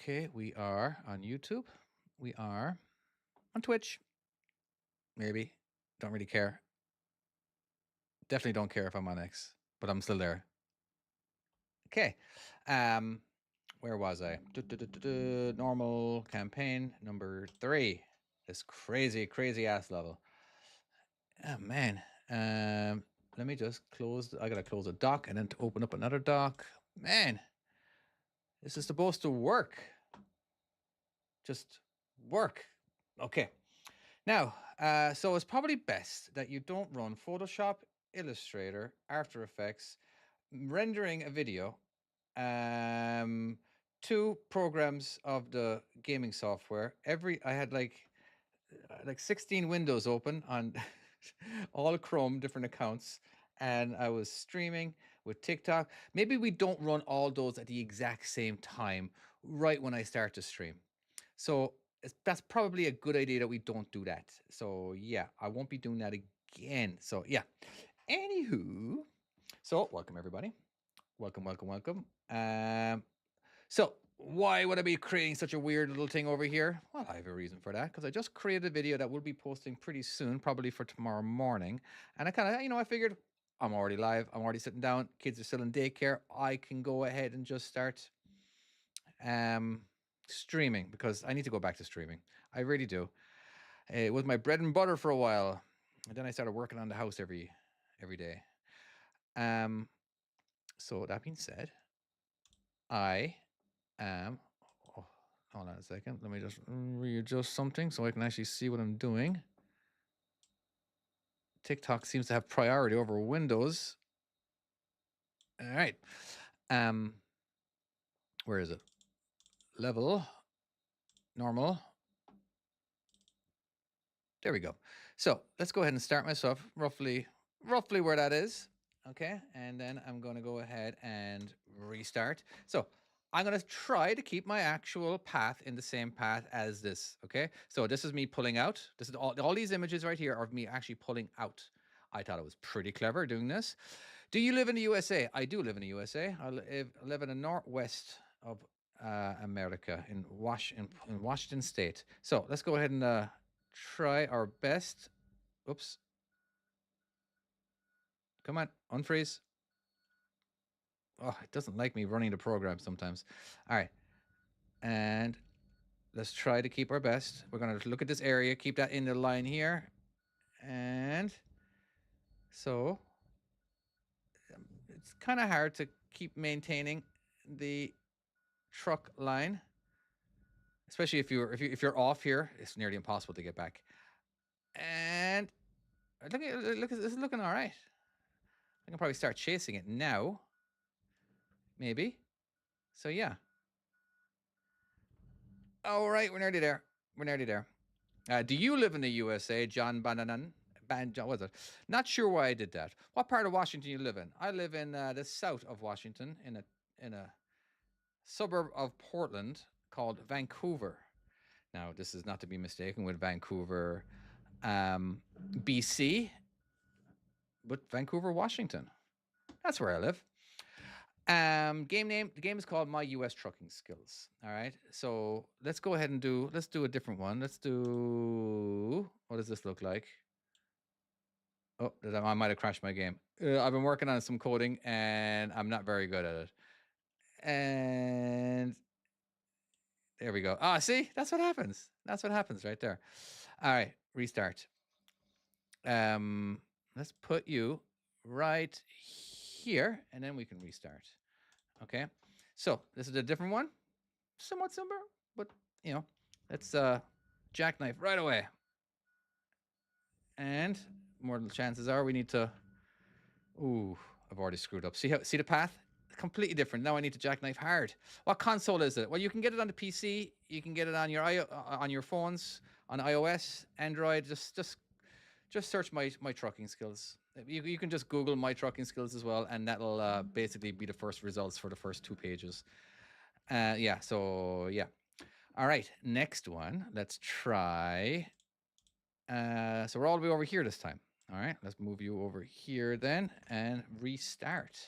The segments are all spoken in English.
Okay, we are on YouTube. We are on Twitch. Maybe. Don't really care. Definitely don't care if I'm on X, but I'm still there. Okay. Um, where was I? Normal campaign number 3. This crazy ass level. Oh man. Let me just close. I gotta close a dock and then to open up another dock. Man, this is supposed to work. Just work. Okay. Now, so it's probably best that you don't run Photoshop, Illustrator, After Effects, rendering a video, two programs of the gaming software. I had like 16 windows open on all Chrome, different accounts, and I was streaming with TikTok. Maybe we don't run all those at the exact same time, right when I start to stream. So that's probably a good idea that we don't do that. So yeah, I won't be doing that again. So yeah. Anywho, so welcome everybody. Welcome. So why would I be creating such a weird little thing over here? Well, I have a reason for that because I just created a video that we'll be posting pretty soon, probably for tomorrow morning. And I kind of, I figured I'm already live. I'm already sitting down. Kids are still in daycare. I can go ahead and just start um streaming because I need to go back to streaming. I really do. It was my bread and butter for a while, and then I started working on the house every day. Um, so that being said, I am. Oh, hold on a second. Let me just readjust something so I can actually see what I'm doing. TikTok seems to have priority over Windows. All right. Um, where is it? Level, normal. There we go. So let's go ahead and start myself roughly where that is. Okay, and then I'm going to go ahead and restart. So I'm going to try to keep my actual path in the same path as this. Okay, so this is me pulling out. This is all these images right here are of me actually pulling out. I thought it was pretty clever doing this. Do you live in the USA? I do live in the USA. I live in the northwest of America in Washington State. So let's go ahead and try our best. Oops. Come on, unfreeze. Oh, it doesn't like me running the program sometimes. All right. And let's try to keep our best. We're going to look at this area, keep that in the line here. And so it's kind of hard to keep maintaining the truck line, especially if you're off here. It's nearly impossible to get back. And look, this is looking all right. I can probably start chasing it now. Maybe. So yeah. All right, we're nearly there. We're nearly there. Do you live in the USA, John Bananan? John, was it? Not sure why I did that. What part of Washington you live in? I live in the south of Washington, in a suburb of Portland called Vancouver. Now, this is not to be mistaken with Vancouver, BC, but Vancouver, Washington. That's where I live. Game name. The game is called My U.S. Trucking Skills. All right. So let's go ahead and let's do a different one. Let's do, what does this look like? Oh, I might have crashed my game. I've been working on some coding and I'm not very good at it. And there we go. Ah, see, that's what happens. That's what happens right there. All right, restart. Let's put you right here and then we can restart. Okay. So this is a different one. Somewhat similar, but let's jackknife right away. And more chances are we need to. Ooh, I've already screwed up. See the path? Completely different. Now I need to jackknife hard. What console is it? Well, you can get it on the PC. You can get it on your phones, on iOS, Android. Just search my trucking skills. You can just Google my trucking skills as well, and that'll basically be the first results for the first 2 pages. Yeah. So yeah. All right. Next one. Let's try. So we're all the way over here this time. All right, let's move you over here then and restart.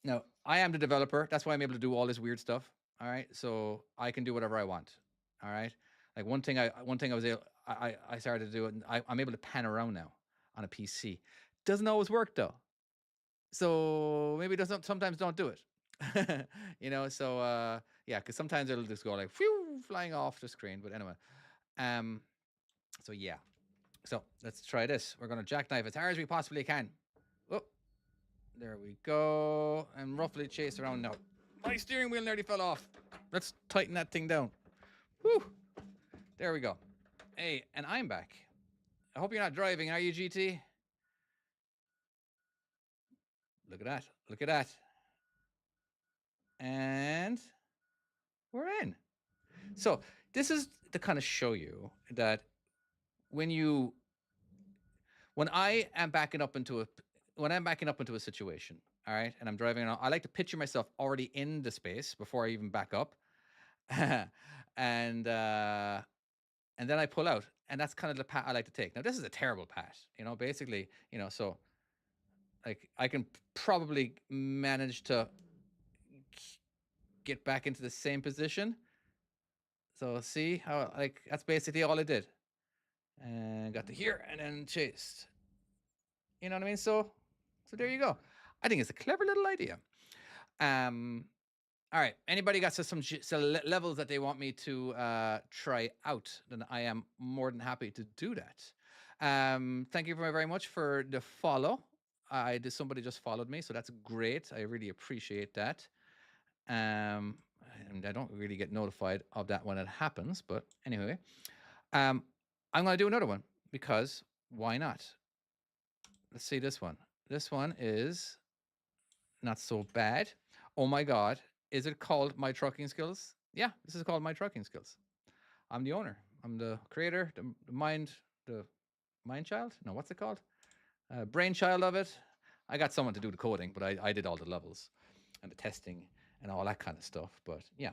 Now, I am the developer. That's why I'm able to do all this weird stuff. All right, so I can do whatever I want. All right, like one thing I was able, I started to do it, and I'm able to pan around now on a PC. Doesn't always work though, so maybe it doesn't sometimes don't do it. So yeah, because sometimes it'll just go like phew, flying off the screen. But anyway, um, so yeah, so let's try this. We're gonna jackknife as hard as we possibly can. Oh, there we go, and roughly chase around now. My steering wheel nearly fell off. Let's tighten that thing down. Whew. There we go. Hey, and I'm back. I hope you're not driving, are you, GT? Look at that. Look at that. And we're in. So this is to kind of show you that when you when I am backing up into a when I'm backing up into a situation, all right, and I'm driving around, I like to picture myself already in the space before I even back up. and and then I pull out, and that's kind of the path I like to take. Now, this is a terrible path, basically, so like I can probably manage to get back into the same position. So see how like that's basically all I did, and got to here and then chased. You know what I mean? So there you go. I think it's a clever little idea. Um, all right. Anybody got some levels that they want me to try out? Then I am more than happy to do that. Thank you very much for the follow. Somebody just followed me, so that's great. I really appreciate that. Um, and I don't really get notified of that when it happens, but anyway, um, I'm going to do another one because why not? Let's see this one. This one is not so bad. Oh my God. Is it called My Trucking Skills? Yeah, this is called My Trucking Skills. I'm the owner. I'm the creator, the mind child? No, what's it called? Brainchild of it. I got someone to do the coding, but I did all the levels and the testing and all that kind of stuff. But yeah.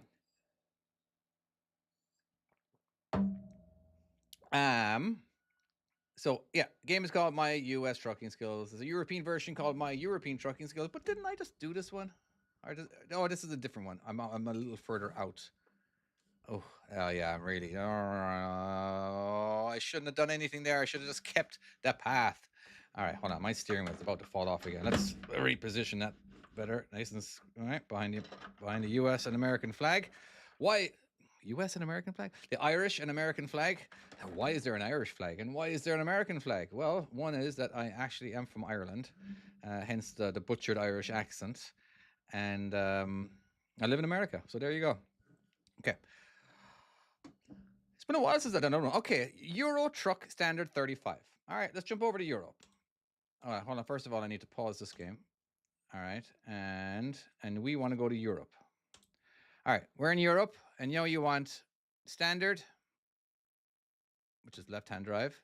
Um, so yeah, game is called My US Trucking Skills. There's a European version called My European Trucking Skills. But didn't I just do this one? Oh, this is a different one. I'm a little further out. Oh, yeah, I'm really. Oh, I shouldn't have done anything there. I should have just kept that path. All right, hold on. My steering wheel's about to fall off again. Let's reposition that better. Nice and all right behind the U.S. and American flag. Why U.S. and American flag? The Irish and American flag. Why is there an Irish flag and why is there an American flag? Well, one is that I actually am from Ireland, hence the butchered Irish accent, and I live in America. So there you go. Okay. It's been a while since I done another one. Okay, Euro Truck Standard 35. All right, let's jump over to Europe. All right, hold on. First of all, I need to pause this game. All right, and we want to go to Europe. All right, we're in Europe, and you want standard, which is left-hand drive,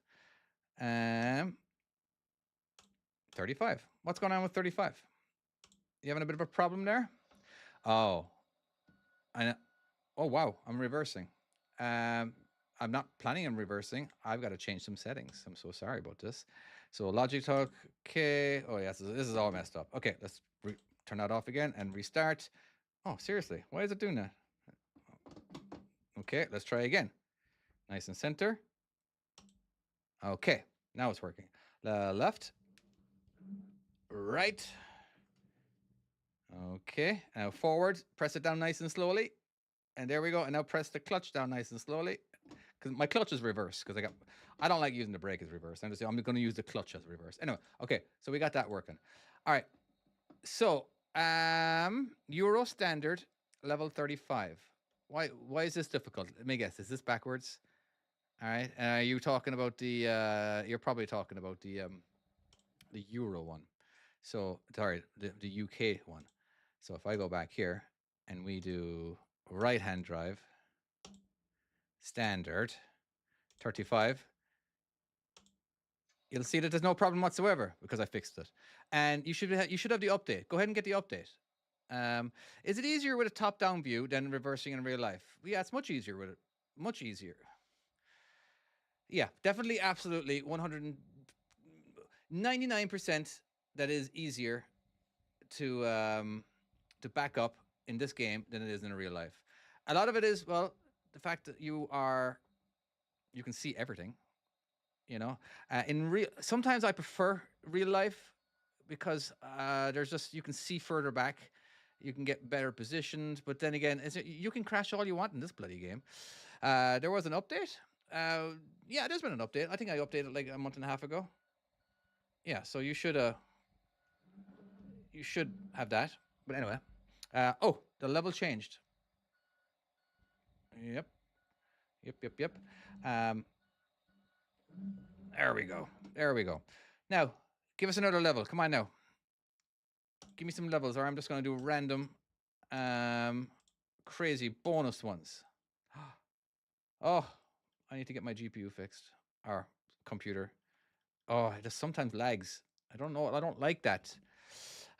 35. What's going on with 35? You having a bit of a problem there? Oh, I oh wow, I'm reversing. Um, I'm not planning on reversing. I've got to change some settings. I'm so sorry about this. So Logitech, okay. Oh yes, this is all messed up. Okay, let's turn that off again and restart. Oh, seriously, why is it doing that? Okay, let's try again. Nice and center. Okay, now it's working. Left, right. Okay, now forward. Press it down nice and slowly. And there we go. And now press the clutch down nice and slowly. Because my clutch is reverse. Because I don't like using the brake as reverse. I'm going to use the clutch as reverse. Anyway, okay. So we got that working. All right. So Euro standard level 35. Why is this difficult? Let me guess. Is this backwards? All right. Are you talking about the? You're probably talking about the Euro one. So sorry, the UK one. So if I go back here and we do right hand drive standard 35, you'll see that there's no problem whatsoever because I fixed it. And you should have the update. Go ahead and get the update. Is it easier with a top-down view than reversing in real life? Yeah, it's much easier with it. Much easier. Yeah, definitely, absolutely, 199% that is easier to back up in this game than it is in real life. A lot of it is, well, the fact that you can see everything. You know, in real, sometimes I prefer real life because there's just you can see further back, you can get better positioned. But then again, you can crash all you want in this bloody game. There was an update. Yeah, there's been an update. I think I updated like a month and a half ago. Yeah, so you should have that. But anyway, oh, the level changed. Yep, yep. Um, there we go. There we go. Now, give us another level. Come on now. Give me some levels, or I'm just going to do random, um, crazy bonus ones. Oh, I need to get my GPU fixed or computer. Oh, it just sometimes lags. I don't know. I don't like that.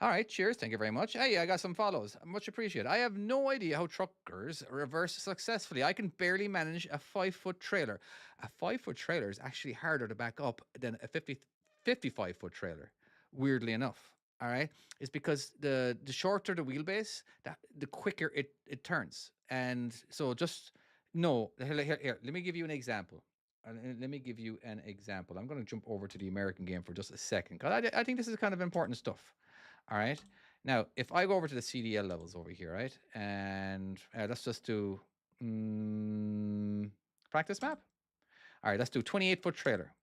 All right, cheers. Thank you very much. Hey, I got some follows. Much appreciated. I have no idea how truckers reverse successfully. I can barely manage a 5 foot trailer. A 5 foot trailer is actually harder to back up than a 55 foot trailer, weirdly enough. All right. It's because the shorter the wheelbase, the quicker it turns. And so just no, here, let me give you an example. Let me give you an example. I'm going to jump over to the American game for just a second because I think this is kind of important stuff. All right. Now, if I go over to the CDL levels over here, right, and let's just do practice map. All right, let's do 28 foot trailer.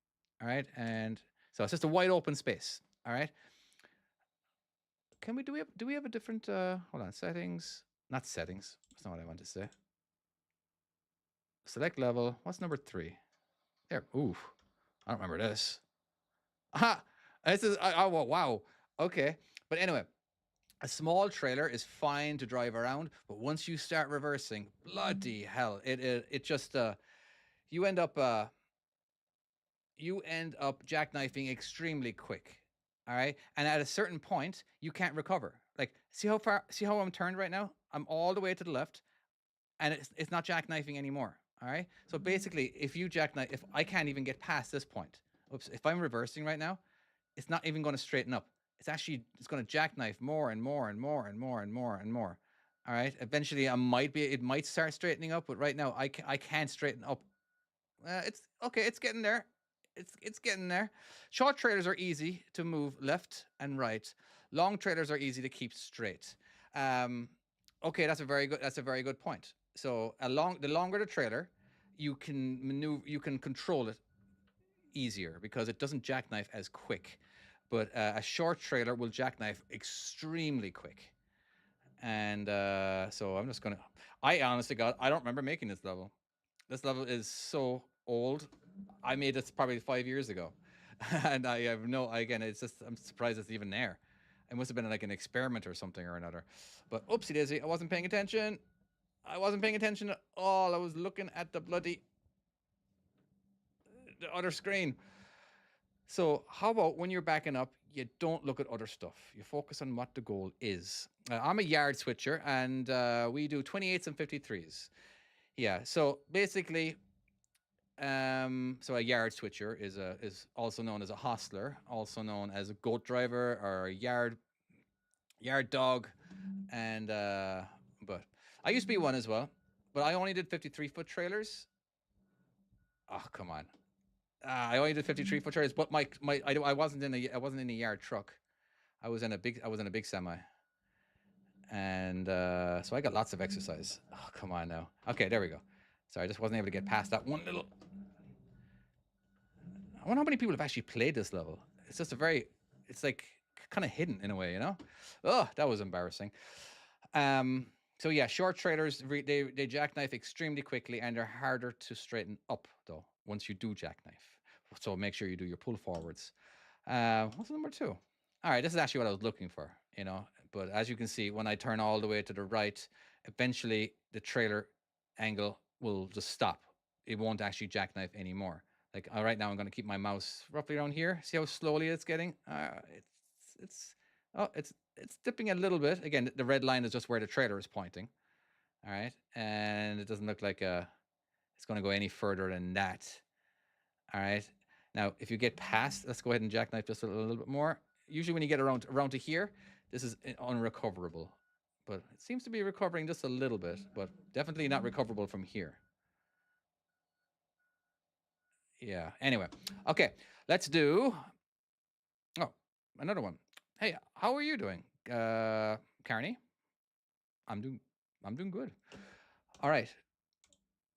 All right, and so it's just a wide open space. All right. Can we do we have a different hold on, settings? Not settings. That's not what I want to say. Select level. What's number 3? There. Ooh. I don't remember this. Aha. This is oh wow. Okay. But anyway, a small trailer is fine to drive around, but once you start reversing, bloody hell, it just you end up uh you end up jackknifing extremely quick. All right, and at a certain point, you can't recover. Like, see how I'm turned right now? I'm all the way to the left, and it's not jackknifing anymore. All right, so basically, if you jackknife, if I can't even get past this point, oops, if I'm reversing right now, it's not even going to straighten up. It's going to jackknife more and more and more and more and more and more. All right. Eventually, it might start straightening up, but right now I can't straighten up. It's okay. It's getting there. It's getting there. Short trailers are easy to move left and right. Long trailers are easy to keep straight. Um, okay, that's a very good point. So the longer the trailer, you can maneuver, you can control it easier because it doesn't jackknife as quick. But a short trailer will jackknife extremely quick. And so I'm just gonna. I honestly, God, I don't remember making this level. This level is so old. I made this probably 5 years ago, and I have no. Again, it's just I'm surprised it's even there. It must have been like an experiment or something or another. But oopsie daisy, I wasn't paying attention. I wasn't paying attention at all. I was looking at the other screen. So, how about when you're backing up, you don't look at other stuff. You focus on what the goal is. I'm a yard switcher, and we do 28s and 53s. Yeah. So basically, so a yard switcher is also known as a hostler, also known as a goat driver or a yard dog, and but I used to be one as well, but I only did 53 foot trailers. Oh come on, I only did 53 foot trailers, but I wasn't in a yard truck. I was in a big semi, and so I got lots of exercise. Oh come on now. Okay, there we go. Sorry, I just wasn't able to get past that one little. I wonder how many people have actually played this level. It's just a very, it's like kind of hidden in a way, you know. Oh, that was embarrassing. Um, so yeah, short trailers they jackknife extremely quickly and they're harder to straighten up though once you do jackknife. So make sure you do your pull forwards. What's number 2? All right, this is actually what I was looking for, you know. But as you can see, when I turn all the way to the right, eventually the trailer angle will just stop. It won't actually jackknife anymore. Like right now, I'm going to keep my mouse roughly around here. See how slowly it's getting? It's oh, it's dipping a little bit. Again, the red line is just where the trailer is pointing. All right, and it doesn't look like it's going to go any further than that. All right. Now, if you get past, let's go ahead and jackknife just a little bit more. Usually, when you get around to here, this is unrecoverable. but it seems to be recovering just a little bit, but definitely not recoverable from here. Yeah. Anyway, okay, let's do. Oh, another one. Hey, how are you doing, Carney? I'm doing. I'm doing good. All right.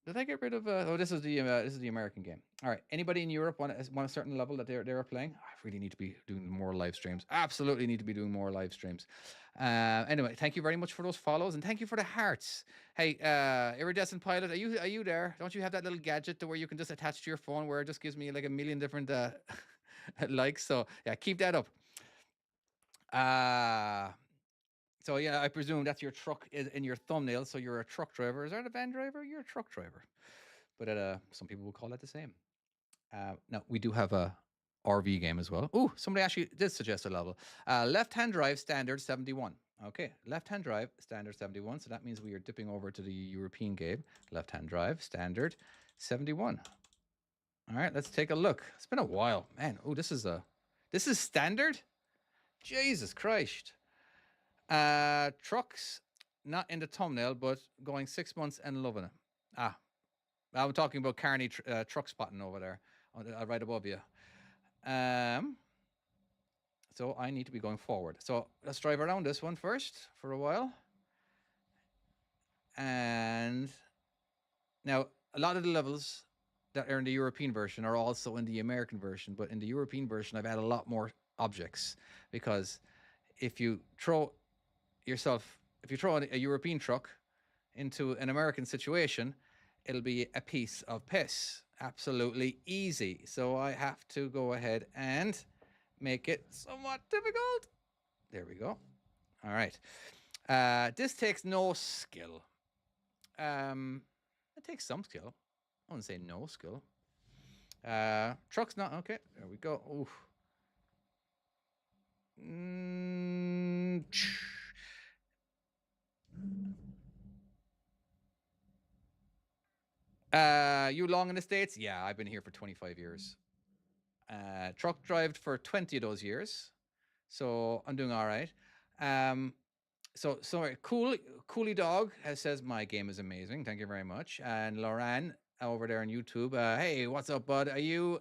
Did I get rid of? Oh, this is the American game. All right. Anybody in Europe want a certain level that they're playing? I really need to be doing more live streams. Absolutely need to be doing more live streams. Anyway, thank you very much for those follows and thank you for the hearts. Hey, iridescent pilot, are you there? Don't you have that little gadget to where you can just attach to your phone where it just gives me like a million different likes? So yeah, keep that up. Uh so yeah, I presume that's your truck is in your thumbnail. So you're a truck driver. Is that a van driver? You're a truck driver. But some people will call it the same. Now we do have a RV game as well. Ooh, somebody actually did suggest a level. Left-hand drive standard 71. Okay, left-hand drive standard 71. So that means we are dipping over to the European game. Left-hand drive standard 71. All right, let's take a look. It's been a while, man. Oh, this is standard. Jesus Christ. Trucks, not in the thumbnail, but going 6 months and loving it. Ah, I'm talking about Carney truck spotting over there, right above you. Um, so I need to be going forward. So let's drive around this one first for a while. And now a lot of the levels that are in the European version are also in the American version, but in the European version, I've had a lot more objects because if you throw if you throw a European truck into an American situation, it'll be a piece of piss. Absolutely easy. So I have to go ahead and make it somewhat difficult. There we go. All right. This takes no skill. It takes some skill. I wouldn't say no skill. Truck's not okay. There we go. Oof. Mm, you long in the States? Yeah, I've been here for 25 years. Truck drived for 20 of those years. So I'm doing all right. Um, so sorry, Coolie Dog says my game is amazing. Thank you very much. And Lauren over there on YouTube. Hey, what's up, bud? Are you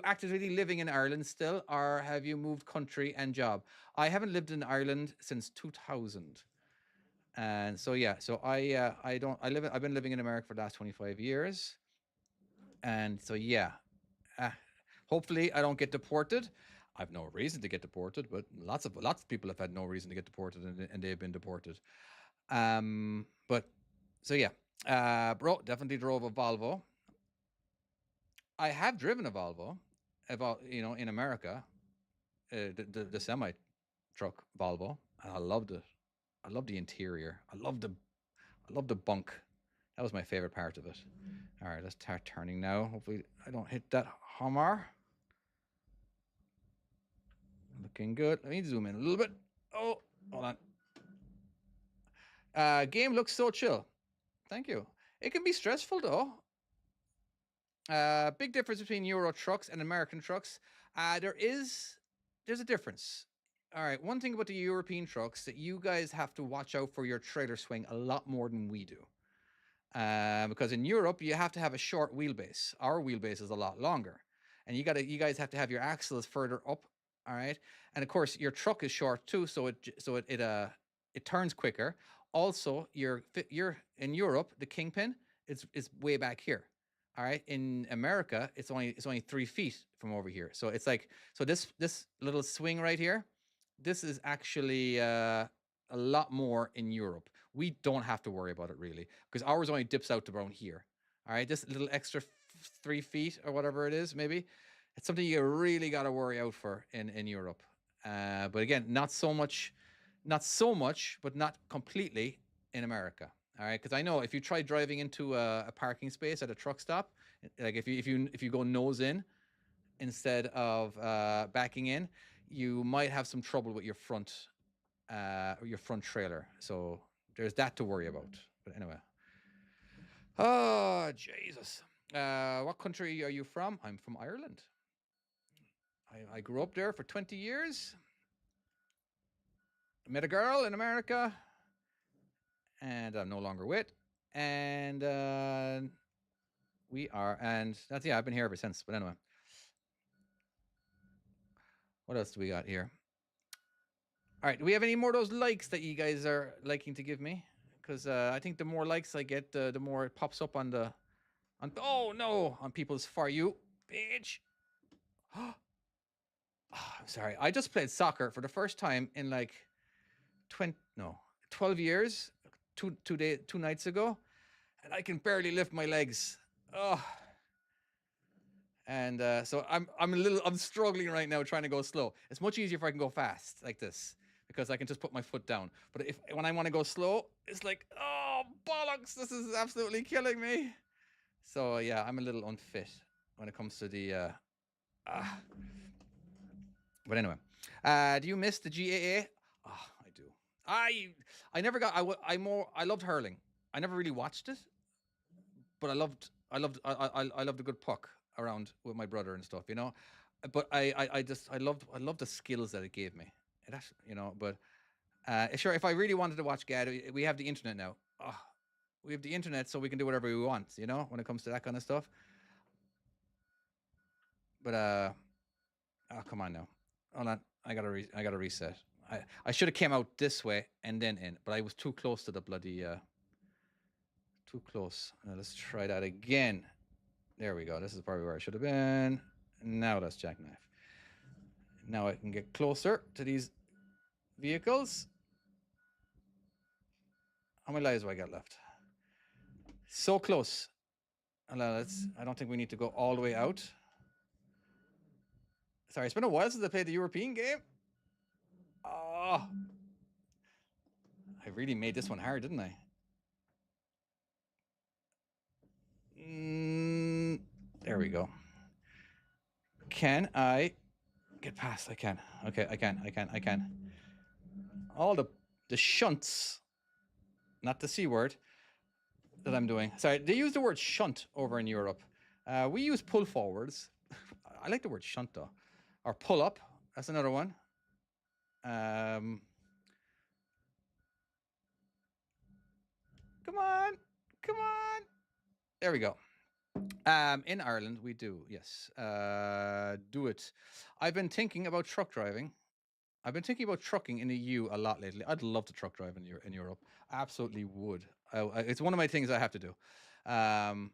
actively living in Ireland still, or have you moved country and job? I haven't lived in Ireland since 2000. And so yeah, so I don't I live I've been living in America for the last 25 years. And so yeah, uh, hopefully I don't get deported. I've no reason to get deported, but lots of people have had no reason to get deported and they've been deported. But so yeah, bro, definitely drove a Volvo. I have driven a Volvo, about in America, the semi truck Volvo, and I loved it. I loved the interior. I loved the bunk. That was my favorite part of it. All right, let's start turning now. Hopefully, I don't hit that Hummer. Looking good. Let me zoom in a little bit. Oh, hold on. Game looks so chill. Thank you. It can be stressful though. Big difference between Euro trucks and American trucks. There's a difference. All right. One thing about the European trucks that you guys have to watch out for your trailer swing a lot more than we do. Because in Europe you have to have a short wheelbase. Our wheelbase is a lot longer, and you guys have to have your axles further up. All right, and of course your truck is short too, so it turns quicker. Also, you're in Europe, the kingpin is way back here. All right, in America, it's only 3 feet from over here. So it's like this little swing right here. This is actually a lot more in Europe. We don't have to worry about it really because ours only dips out to around here. All right, this little extra 3 feet or whatever it is, maybe it's something you really got to worry out for in Europe. But again, not so much, but not completely in America. All right, because I know if you try driving into a parking space at a truck stop, like if you go nose in instead of backing in, you might have some trouble with your front trailer. So there's that to worry about. But anyway. Oh, Jesus. What country are you from? I'm from Ireland. I grew up there for 20 years. Met a girl in America. and I'm no longer with. And we are, and that's, yeah, I've been here ever since. But anyway, what else do we got here? All right, do we have any more of those likes that you guys are liking to give me? Because I think the more likes I get, the more it pops up on the, on, oh no, on people's For You page. Oh, I'm sorry. I just played soccer for the first time in like 20, no, 12 years, two nights ago, and I can barely lift my legs. Oh, and so I'm struggling right now trying to go slow. It's much easier if I can go fast like this because I can just put my foot down. But if when I want to go slow, it's like, oh bollocks, this is absolutely killing me. So yeah, I'm a little unfit when it comes to the. Uh, but anyway, do you miss the GAA? Oh, I do. I I never got. I loved hurling. I never really watched it, but I loved a good puck around with my brother and stuff, you know. But I loved the skills that it gave me. It actually, you know. But sure, if I really wanted to watch GAD, we have the internet now. Oh, we have the internet, so we can do whatever we want, you know, when it comes to that kind of stuff. But oh, come on now, hold on, I gotta reset. I should have came out this way and then in, but I was too close to the bloody too close. Let's try that again. There we go. This is probably where I should have been. Now that's jackknife. Now I can get closer to these vehicles. How many lives do I got left? So close. I don't think we need to go all the way out. Sorry, it's been a while since I played the European game. Oh, I really made this one hard, didn't I? There we go. Can I get past? I can. Okay, I can. All the shunts, not the C word, that I'm doing. Sorry, they use the word shunt over in Europe. We use pull forwards. I like the word shunt though. Or pull up. That's another one. Come on. Come on. There we go. In Ireland, we do, yes. Do it. I've been thinking about truck driving. I've been thinking about trucking in the EU a lot lately. I'd love to truck drive in Europe. Absolutely would. It's one of my things I have to do. Um,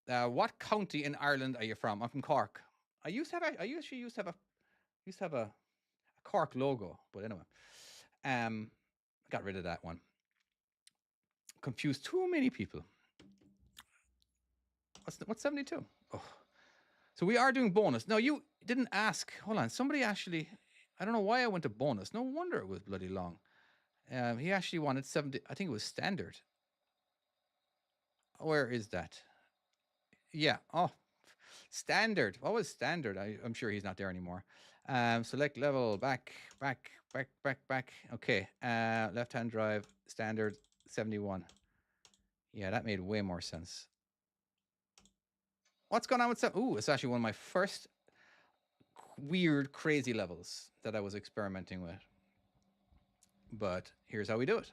what county in Ireland are you from? I'm from Cork. I actually used to have a Cork logo, but anyway, got rid of that one. Confused too many people. What's 72? Oh, so we are doing bonus. No, you didn't ask. Hold on, somebody actually. I don't know why I went to bonus. No wonder it was bloody long. He actually wanted 70. I think it was standard. Where is that? Yeah. Oh, standard. What was standard? I'm sure he's not there anymore. Select level, back. Okay. Left-hand drive, standard, 71. Yeah, that made way more sense. What's going on with that? Ooh, it's actually one of my first weird, crazy levels that I was experimenting with. But here's how we do it.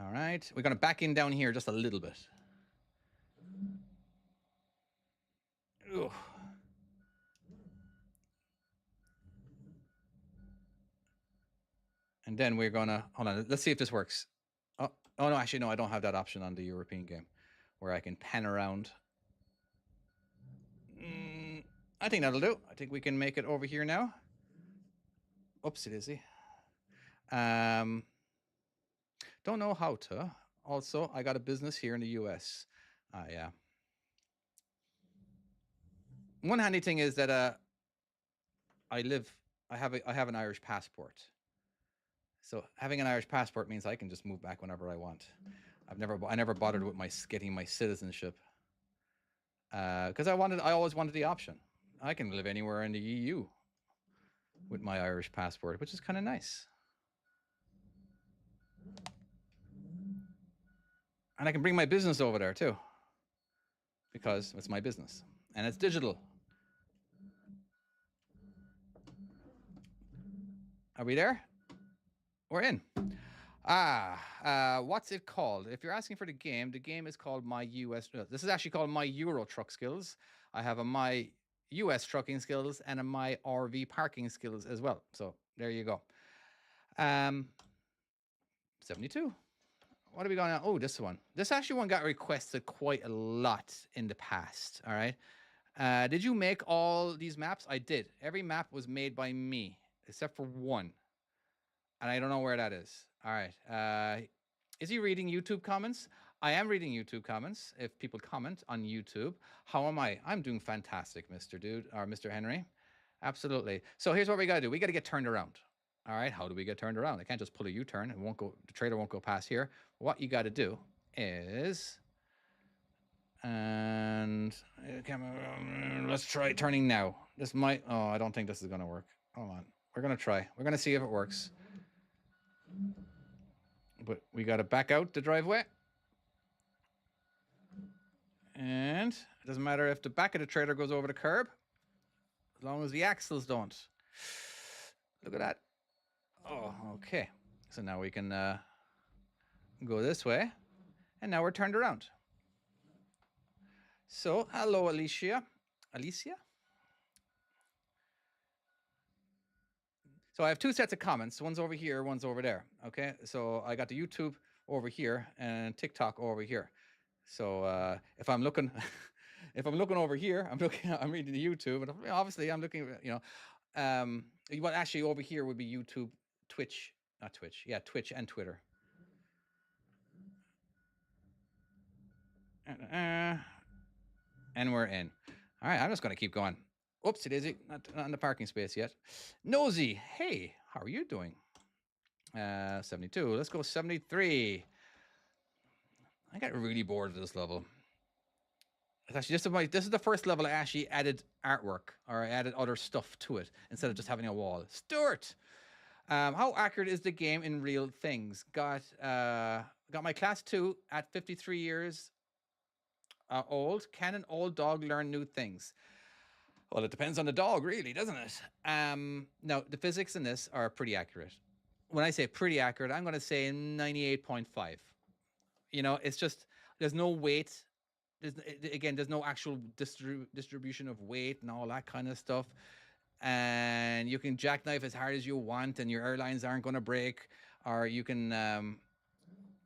All right. We're going to back in down here just a little bit. Ugh. And then we're going to, hold on, let's see if this works. Oh, no, actually, no, I don't have that option on the European game where I can pan around. I think that'll do. I think we can make it over here now. Oopsie daisy. Don't know how to. Also, I got a business here in the US. Yeah. One handy thing is that I have an Irish passport. So having an Irish passport means I can just move back whenever I want. I never bothered with getting my citizenship because I always wanted the option. I can live anywhere in the EU with my Irish passport, which is kind of nice. And I can bring my business over there too because it's my business and it's digital. Are we there? We're in. What's it called? If you're asking for the game is called My US. This is actually called My Euro Truck Skills. I have a My US Trucking Skills and a My RV Parking Skills as well. So there you go. Um, 72. What are we going on? Oh, this one. This actually one got requested quite a lot in the past. All right. Did you make all these maps? I did. Every map was made by me, except for one. And I don't know where that is. All right. Is he reading YouTube comments? I am reading YouTube comments. If people comment on YouTube, how am I? I'm doing fantastic, Mr. Dude or Mr. Henry. Absolutely. So here's what we gotta do. We gotta get turned around. All right. How do we get turned around? I can't just pull a U-turn. It won't go. The trailer won't go past here. What you got to do is, and let's try turning now. This might. Oh, I don't think this is gonna work. Hold on. We're gonna try. We're gonna see if it works. But we got to back out the driveway. And it doesn't matter if the back of the trailer goes over the curb, as long as the axles don't. Look at that. Oh, okay. So now we can go this way. And now we're turned around. So, hello, Alicia. Alicia? So I have two sets of comments. One's over here, one's over there. Okay. So I got the YouTube over here and TikTok over here. So if I'm looking, if I'm looking over here, I'm looking, I'm reading the YouTube, and obviously I'm looking, what actually over here would be YouTube, Twitch, not Twitch, yeah, Twitch and Twitter. And we're in. All right, I'm just going to keep going. Oopsie daisy, not in the parking space yet. Nosy, hey, how are you doing? 72. Let's go 73. I got really bored of this level. It's actually this is the first level I actually added artwork or I added other stuff to it instead of just having a wall. Stuart, how accurate is the game in real things? Got my class 2 at 53 years old. Can an old dog learn new things? Well, it depends on the dog, really, doesn't it? No, the physics in this are pretty accurate. When I say pretty accurate, I'm going to say 98.5. It's just there's no weight. There's no actual distribution of weight and all that kind of stuff. And you can jackknife as hard as you want, and your airlines aren't going to break, or you can,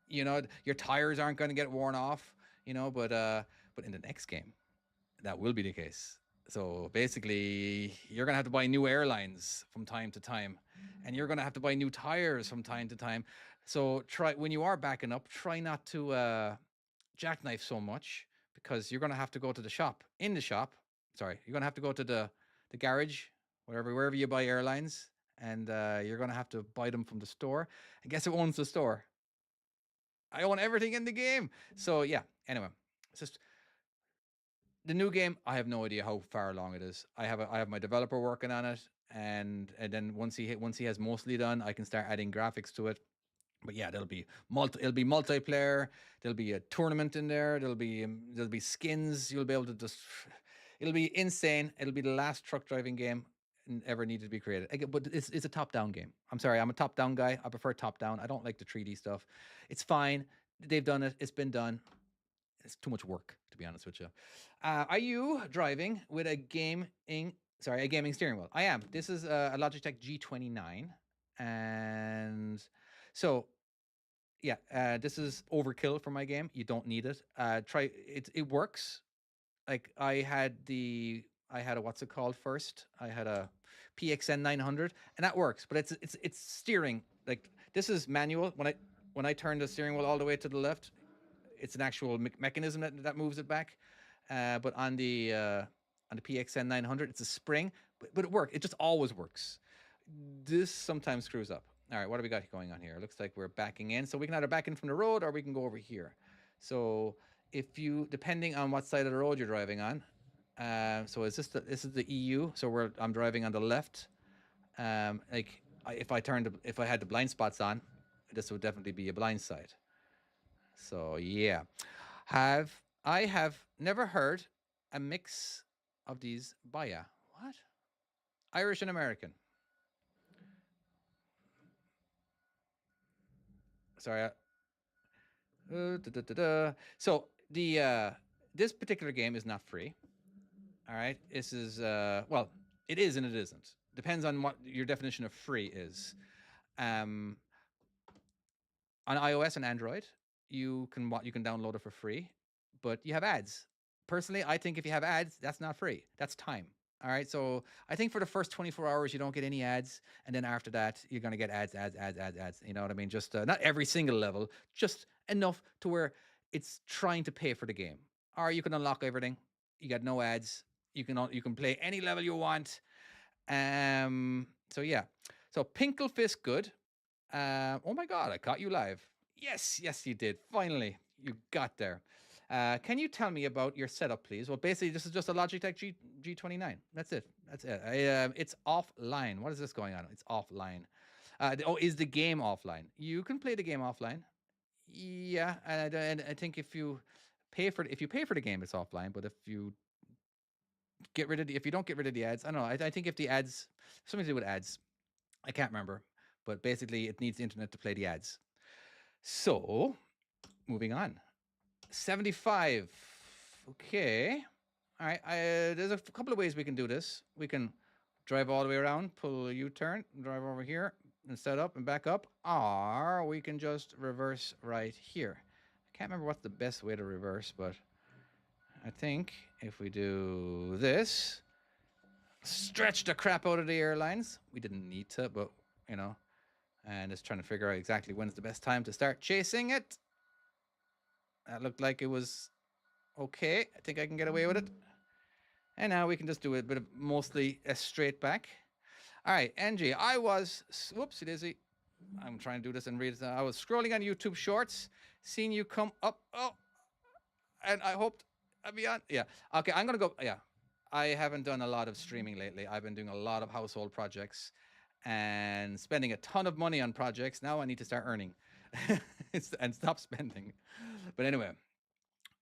your tires aren't going to get worn off. But in the next game, that will be the case. So basically, you're going to have to buy new airlines from time to time, and you're going to have to buy new tires from time to time. So when you are backing up, try not to jackknife so much because you're going to have to go to the shop. In the shop, sorry, you're going to have to go to the garage, wherever you buy airlines, and you're going to have to buy them from the store. And guess who owns the store? I own everything in the game. So yeah. Anyway, it's just the new game. I have no idea how far along it is. I have my developer working on it, and then once he has mostly done, I can start adding graphics to it. But yeah, it'll be multiplayer. There'll be a tournament in there. There'll be skins. You'll be able to just. It'll be insane. It'll be the last truck driving game ever needed to be created. But it's a top down game. I'm sorry, I'm a top down guy. I prefer top down. I don't like the 3D stuff. It's fine. They've done it. It's been done. It's too much work, to be honest with you. Are you driving with a gaming steering wheel? I am. This is a Logitech G29, and so yeah, this is overkill for my game. You don't need it. Try it. It works. Like I had a what's it called first? I had a PXN 900, and that works. But it's steering. Like this is manual. When I turn the steering wheel all the way to the left, it's an actual mechanism that moves it back. But on the PXN 900, it's a spring. But it works. It just always works. This sometimes screws up. All right, what do we got going on here? It looks like we're backing in. So we can either back in from the road or we can go over here. So depending on what side of the road you're driving on, so this is the EU. So I'm driving on the left. If I had the blind spots on, this would definitely be a blind side. So yeah, I have never heard a mix of these baya. What? Irish and American. Sorry. So the this particular game is not free. All right. This is well, it is and it isn't. Depends on what your definition of free is. Um, on iOS and Android, you can download it for free, but you have ads. Personally, I think if you have ads, that's not free. That's time. All right. So I think for the first 24 hours, you don't get any ads. And then after that, you're going to get ads. You know what I mean? Just not every single level, just enough to where it's trying to pay for the game. Or you can unlock everything. You got no ads. You can play any level you want. So yeah. So Pinkle Fist good. Oh my God, I caught you live. Yes, yes, you did. Finally, you got there. Can you tell me about your setup, please? Well, basically, this is just a Logitech G29. That's it. That's it. It's offline. What is this going on? It's offline. Is the game offline? You can play the game offline. Yeah, and I think if you pay for the game, it's offline. But if you don't get rid of the ads, I don't know. I think if the ads, something to do with ads, I can't remember. But basically, it needs the internet to play the ads. So, moving on. 75. Okay. All right. There's a couple of ways we can do this. We can drive all the way around, pull a U-turn, drive over here, and set up and back up. Or we can just reverse right here. I can't remember what's the best way to reverse, but I think if we do this, stretch the crap out of the airlines. We didn't need to, but, you know, and just trying to figure out exactly when's the best time to start chasing it. That looked like it was okay. I think I can get away with it. And now we can just do a bit of mostly a straight back. All right, NG, whoopsie daisy. I'm trying to do this and read it. I was scrolling on YouTube Shorts, seeing you come up. Oh, and I hoped I'd be on. Yeah. Okay, I'm going to go. Yeah. I haven't done a lot of streaming lately. I've been doing a lot of household projects and spending a ton of money on projects. Now I need to start earning and stop spending. But anyway,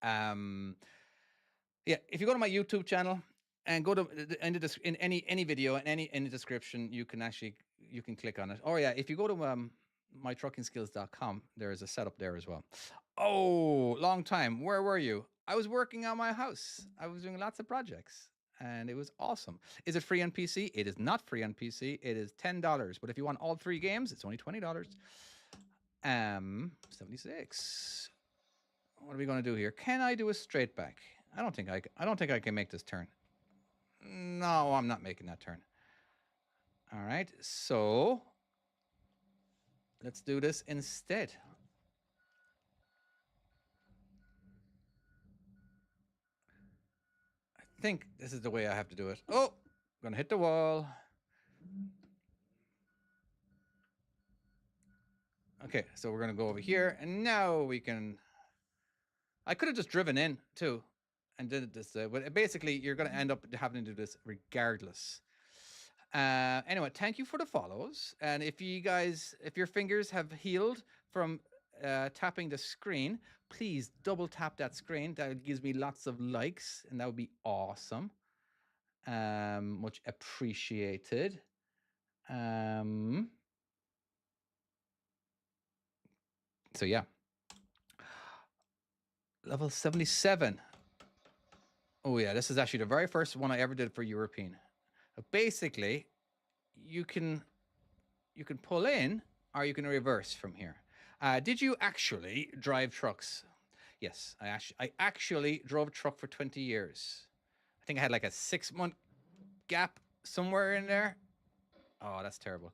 yeah, if you go to my YouTube channel and go to in any video and any description, you can click on it. Oh yeah, if you go to mytruckingskills.com, there is a setup there as well. Oh, long time. Where were you? I was working on my house. I was doing lots of projects and it was awesome. Is it free on PC? It is not free on PC. It is $10. But if you want all 3 games, it's only $20. 76. What are we going to do here? Can I do a straight back? I don't think I can make this turn. No, I'm not making that turn. All right. So, let's do this instead. I think this is the way I have to do it. Oh, I'm going to hit the wall. Okay, so we're going to go over here, and now we can... I could have just driven in, too, and did it this way. But basically, you're going to end up having to do this regardless. Anyway, thank you for the follows. And if your fingers have healed from tapping the screen, please double tap that screen. That gives me lots of likes, and that would be awesome. Much appreciated. So yeah. Level 77. Oh yeah, this is actually the very first one I ever did for European. Basically, you can pull in or you can reverse from here. Did you actually drive trucks? Yes, I actually drove a truck for 20 years. I think I had like a 6-month gap somewhere in there. Oh, that's terrible.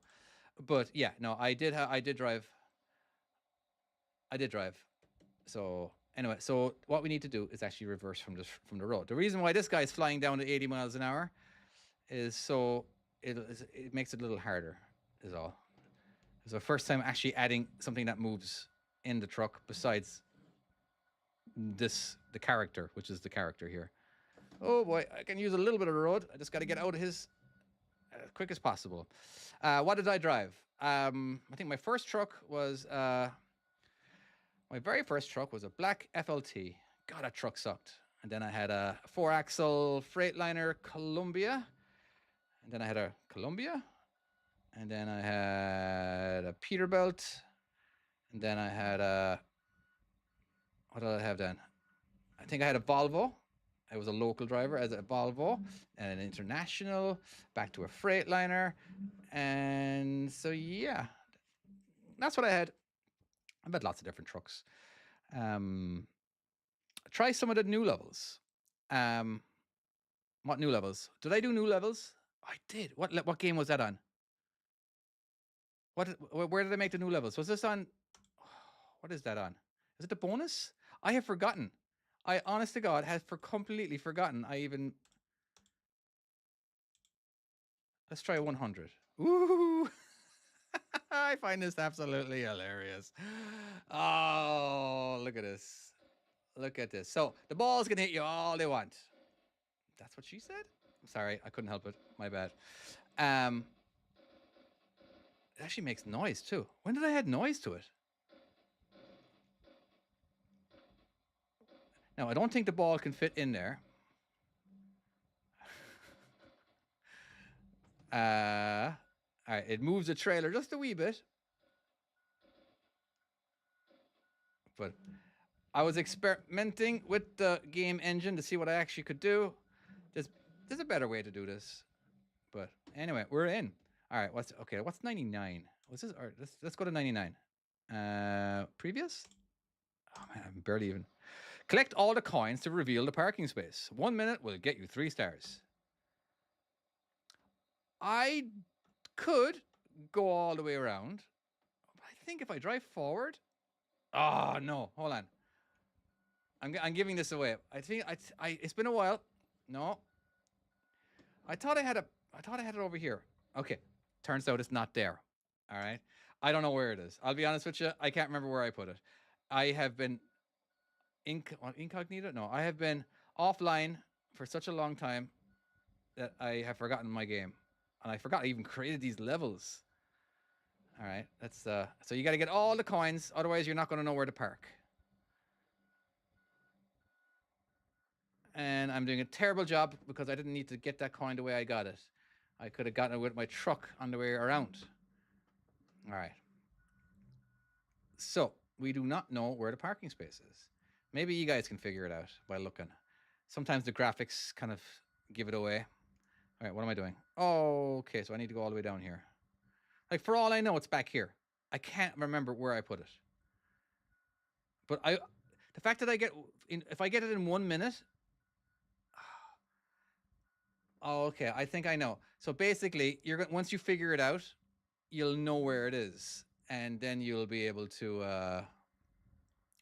But yeah, no, I did drive. I did drive. So anyway, so what we need to do is actually reverse from the road. The reason why this guy is flying down at 80 miles an hour is so it makes it a little harder, is all. It's the first time actually adding something that moves in the truck besides the character, which is the character here. Oh boy, I can use a little bit of the road. I just got to get out of his as quick as possible. What did I drive? I think my first truck was my very first truck was a black FLT. God, that truck sucked. And then I had a 4-axle Freightliner Columbia. And then I had a Columbia. And then I had a Peterbilt. Then I had a, what did I have then? I think I had a Volvo. I was a local driver as a Volvo and an international, back to a Freightliner. And so, yeah, that's what I had. I've had lots of different trucks. Um, try some of the new levels. Um, what new levels? Did I do new levels? I did. What game was that on? Where did I make the new levels? Was this on? What is that on? Is it the bonus? I have forgotten. I honest to God have completely forgotten. I even, let's try 100. Ooh. I find this absolutely hilarious. Oh, look at this. Look at this. So the balls can hit you all they want. That's what she said? Sorry, I couldn't help it. My bad. Um, it actually makes noise too. When did I add noise to it? Now, I don't think the ball can fit in there. All right, it moves the trailer just a wee bit. But I was experimenting with the game engine to see what I actually could do. There's, there's a better way to do this. But anyway, we're in. All right, what's 99? What's this? All right, let's go to 99. Previous? Oh man, I'm barely even. Collect all the coins to reveal the parking space. 1 minute will get you 3 stars. I could go all the way around. I think if I drive forward. Oh no, hold on. I'm giving this away. I think it's been a while. No, I thought I had it over here. Okay, turns out it's not there. All right, I don't know where it is. I'll be honest with you. I can't remember where I put it. I have been incognito. No, I have been offline for such a long time that I have forgotten my game, and I forgot I even created these levels. All right, that's so you got to get all the coins, otherwise you're not going to know where to park. And I'm doing a terrible job because I didn't need to get that coin the way I got it. I could have gotten it with my truck on the way around. All right. So we do not know where the parking space is. Maybe you guys can figure it out by looking. Sometimes the graphics kind of give it away. All right, what am I doing? Oh, okay, so I need to go all the way down here. Like for all I know, it's back here. I can't remember where I put it. But the fact that if I get it in 1 minute. Oh, okay. I think I know. So basically, once you figure it out, you'll know where it is, and then you'll be able to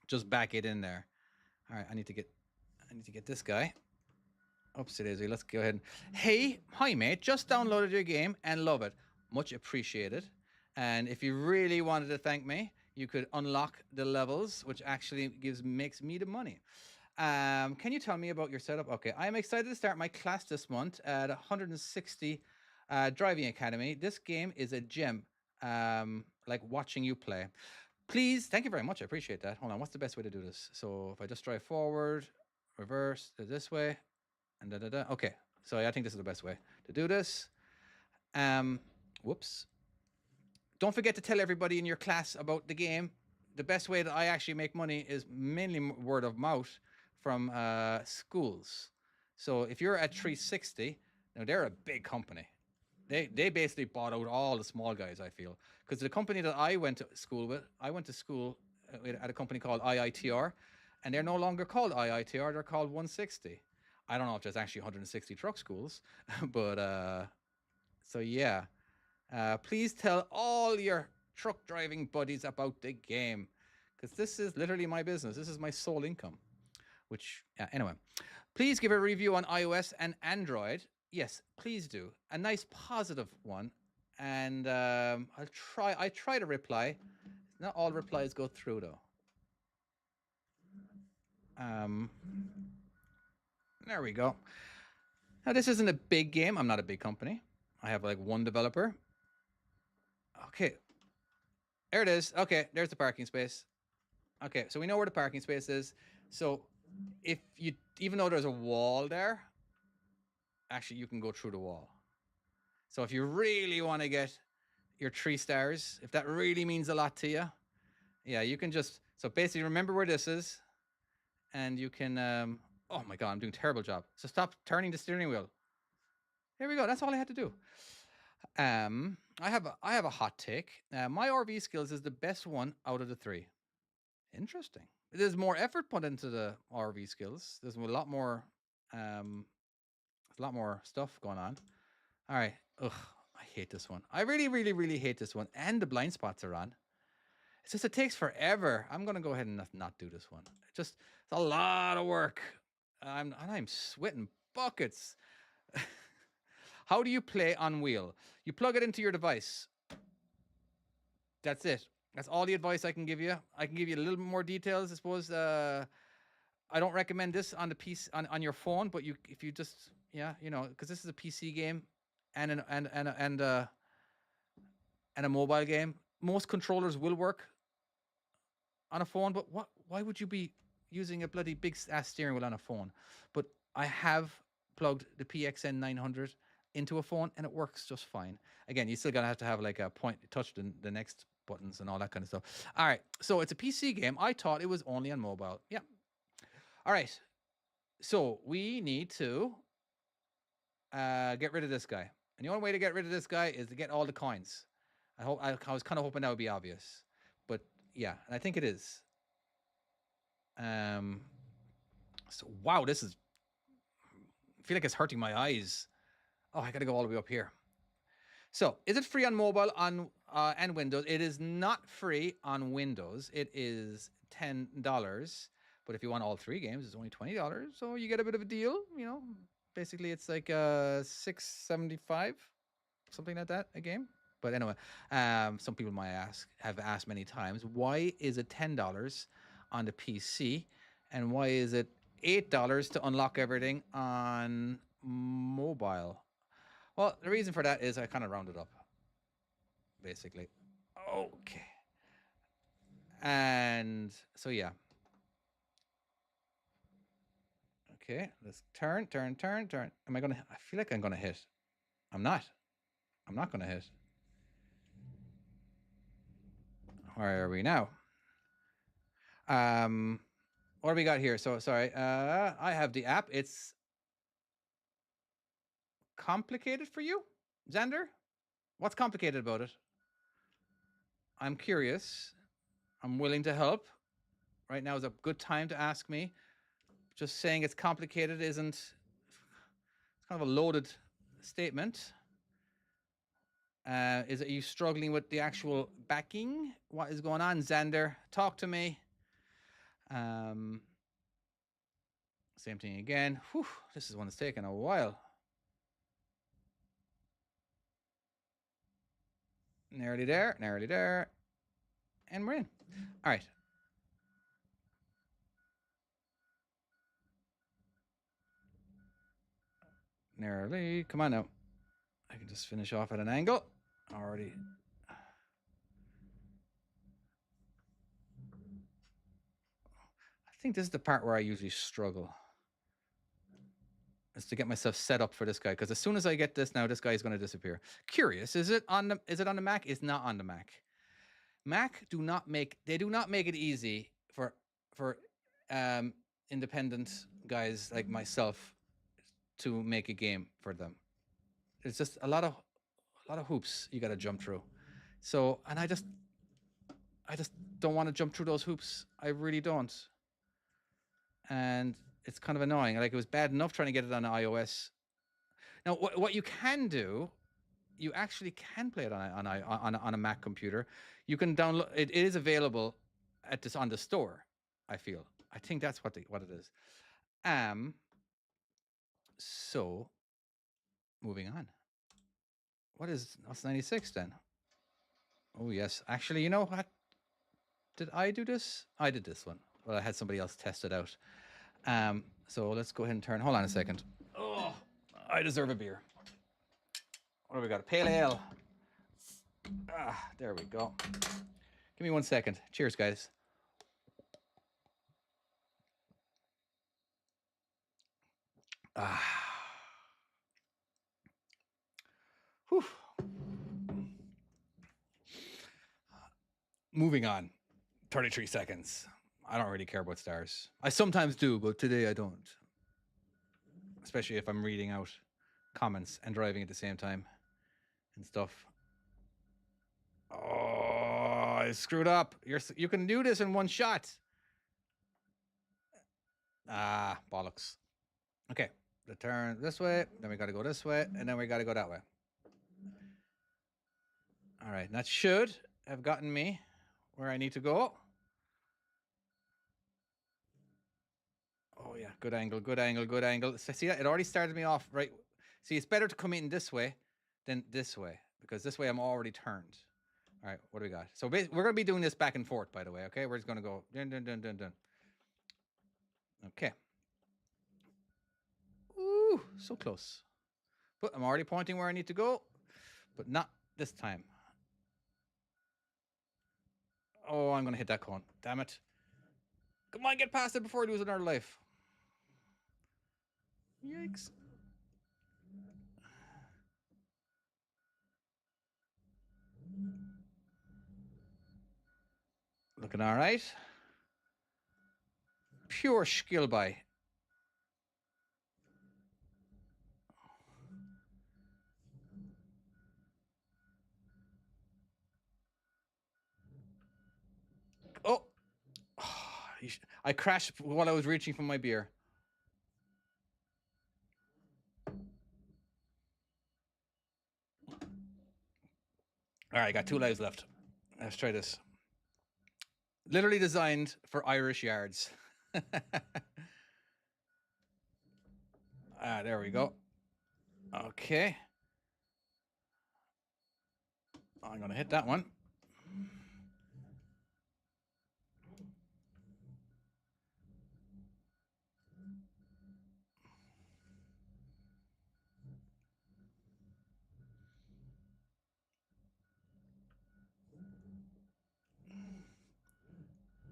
just back it in there. All right, I need to get this guy. Oopsie daisy. Let's go ahead. Hey, hi mate. Just downloaded your game and love it. Much appreciated. And if you really wanted to thank me, you could unlock the levels, which actually makes me the money. Can you tell me about your setup? Okay, I'm excited to start my class this month at 160 Driving Academy. This game is a gem, like watching you play. Please, thank you very much. I appreciate that. Hold on, what's the best way to do this? So if I just drive forward, reverse, this way, and da da da. Okay, so I think this is the best way to do this. Whoops. Don't forget to tell everybody in your class about the game. The best way that I actually make money is mainly word of mouth from schools. So if you're at 360, now they're a big company. They basically bought out all the small guys, I feel. Because the company that I went to school with, I went to school at a company called IITR, and they're no longer called IITR, they're called 160. I don't know if there's actually 160 truck schools, but so yeah. Please tell all your truck driving buddies about the game, because this is literally my business. This is my sole income. Which, anyway, please give a review on iOS and Android. Yes, please do. A nice positive one, and I'll try. I try to reply. Not all replies go through though. Um, there we go. Now this isn't a big game. I'm not a big company. I have like one developer. Okay, there it is. Okay, there's the parking space. Okay, so we know where the parking space is. So if you, even though there's a wall there, actually you can go through the wall. So if you really want to get your 3 stars, if that really means a lot to you, Yeah, you can just so basically remember where this is, and you can. Oh my god, I'm doing a terrible job. So stop turning the steering wheel. Here we go. That's all I had to do. I have a hot take. My RV skills is the best one out of the three. Interesting. There's more effort put into the RV skills. There's a lot more, um, a lot more stuff going on. All right. Ugh, I hate this one. I really, really, really hate this one. And the blind spots are on. It's just it takes forever. I'm gonna go ahead and not do this one. It's a lot of work. I'm sweating buckets. How do you play on wheel? You plug it into your device. That's it. That's all the advice I can give you. I can give you a little bit more details, I suppose. I don't recommend this on the PC on your phone, but you if you just because this is a PC game and and a mobile game. Most controllers will work on a phone, but why would you be using a bloody big ass steering wheel on a phone? But I have plugged the PXN 900 into a phone and it works just fine. Again, you still gotta have to have like a point touch the next buttons and all that kind of stuff. All right, so it's a PC game. I thought it was only on mobile. Yeah. All right. So we need to get rid of this guy. And the only way to get rid of this guy is to get all the coins. I was kind of hoping that would be obvious, but yeah, and I think it is. Um, so wow, this is. I feel like it's hurting my eyes. Oh, I got to go all the way up here. So, is it free on mobile on and Windows? It is not free on Windows. It is $10. But if you want all three games, it's only $20. So you get a bit of a deal. Basically it's like $6.75, something like that, a game. But anyway, some people might have asked many times, why is it $10 on the PC, and why is it $8 to unlock everything on mobile? Well, the reason for that is I kind of rounded up, basically. Okay. And so, yeah. Okay, let's turn, turn, turn, turn. Am I going to? I feel like I'm going to hit. I'm not. I'm not going to hit. Where are we now? What do we got here? So, sorry. I have the app. It's complicated for you, Xander? What's complicated about it? I'm curious. I'm willing to help. Right now is a good time to ask me. Just saying it's complicated isn't. It's kind of a loaded statement. Is it you struggling with the actual backing? What is going on, Xander? Talk to me. Same thing again. Whew, this is one that's taken a while. Nearly there, nearly there. And we're in. All right. Nearly. Come on now. I can just finish off at an angle. Already. I think this is the part where I usually struggle. Is to get myself set up for this guy, because as soon as I get this now, this guy is going to disappear. Curious, is it on the Mac? It's not on the Mac. Mac do not make it easy for independent guys like myself to make a game for them. It's just a lot of hoops you got to jump through. So, and I just don't want to jump through those hoops. I really don't. And it's kind of annoying. Like, it was bad enough trying to get it on iOS. Now, what you can do, you actually can play it on a Mac computer. You can download it. It is available on the store. I feel. I think that's what it is. So moving on. What's 96 then? Oh yes, actually, you know what? Did I do this? I did this one. Well, I had somebody else test it out. So let's go ahead and turn. Hold on a second. Oh, I deserve a beer. What do we got? A pale ale. There we go. Give me 1 second. Cheers, guys. Whew. Moving on. 33 seconds. I don't really care about stars. I sometimes do, but today I don't. Especially if I'm reading out comments and driving at the same time and stuff. Oh, I screwed up. You can do this in one shot. Ah, bollocks. Okay, the turn this way, then we got to go this way, and then we got to go that way. All right, that should have gotten me where I need to go. Oh yeah, good angle, good angle, good angle. See that? It already started me off right. See, it's better to come in this way than this way because this way I'm already turned. All right, what do we got? So we're going to be doing this back and forth, by the way, okay? We're just going to go dun, dun, dun, dun, dun. Okay. Ooh, so close. But I'm already pointing where I need to go, but not this time. Oh, I'm going to hit that cone. Damn it. Come on, get past it before I lose another life. Yikes. Looking all right. Pure skill by. Oh. I crashed while I was reaching for my beer. All right, I got 2 lives left. Let's try this. Literally designed for Irish yards. There we go. Okay. I'm going to hit that one.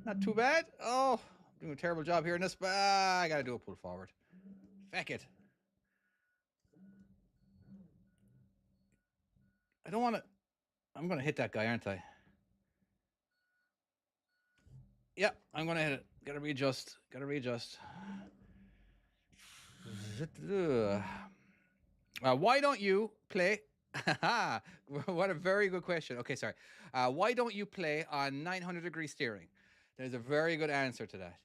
Not too bad. Oh, doing a terrible job here in this. I got to do a pull forward. Feck it. I don't want to. I'm going to hit that guy, aren't I? Yeah, I'm going to hit it. Got to readjust. Got to readjust. Why don't you play? What a very good question. Okay, sorry. Why don't you play on 900-degree steering? There's a very good answer to that.